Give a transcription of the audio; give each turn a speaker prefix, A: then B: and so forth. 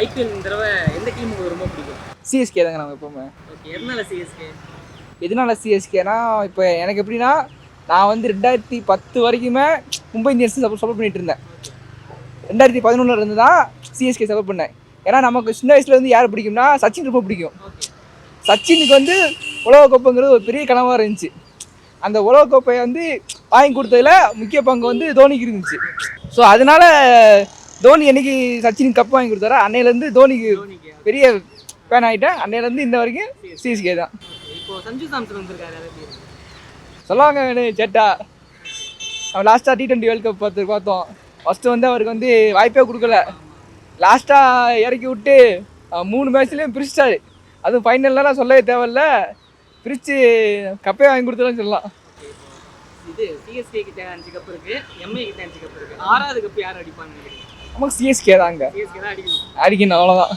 A: IPL இந்த தடவை எந்த டீம் உங்களுக்கு ரொம்ப பிடிக்கும்?
B: சிஎஸ்கே தாங்க நம்ம எப்பவுமே.
A: ஓகே, எதனால சிஎஸ்கே?
B: எதனால சிஎஸ்கேனா, இப்போ எனக்கு எப்படின்னா, நான் வந்து 2010 வரைக்குமே மும்பை இந்தியன்ஸ் சப்போர்ட் பண்ணிட்டு இருந்தேன். 2011 இருந்து தான் சிஎஸ்கே சப்போர்ட் பண்ணேன். ஏன்னா நமக்கு சின்ன வயசுல வந்து யார் பிடிக்கும்னா சச்சின் ரொம்ப பிடிக்கும். சச்சினுக்கு வந்து உலகக்கோப்பைங்கிறது ஒரு பெரிய கனவாக இருந்துச்சு. அந்த உலகக்கோப்பையை வந்து வாங்கி கொடுத்ததுல முக்கிய பங்கு வந்து தோனிக்கு இருந்துச்சு. ஸோ அதனால தோனி என்னைக்கு சச்சினுக்கு கப் வாங்கி கொடுத்தாரோ அன்னையிலேருந்து தோனிக்கு பெரிய ஃபேன் ஆகிட்டேன். அன்னையிலேருந்து இந்த வரைக்கும் சிஎஸ்கே தான்.
A: இப்போ சஞ்சு சாம்சன் வந்திருக்காரு,
B: சொல்லுவாங்க சேட்டா. நம்ம லாஸ்ட்டாக T20 வேர்ல்டு கப் பார்த்தோம். ஃபஸ்ட்டு வந்து அவருக்கு வந்து வாய்ப்பே கொடுக்கல. லாஸ்ட்டாக இறக்கி விட்டு 3 மேட்ச்லேயும் பிரிச்சிட்டாரு. அதுவும் ஃபைனல்லாம் சொல்லவே தேவையில்ல, பிரித்து கப்பே வாங்கி கொடுத்துலாம் சொல்லலாம்.
A: இது சிஎஸ்கே கிட்ட 5 கப் இருக்கு, எம்ஐ கிட்ட 5 கப் இருக்கு. 6வது கப் யார் அடிப்பான்னு நினைக்கிறீங்க?
B: நமக்கு சிஎஸ்கே தாங்க
A: சிஎஸ்கே தான் அடிக்கணும்.
B: அடிக்கணும், அவ்வளோதான்.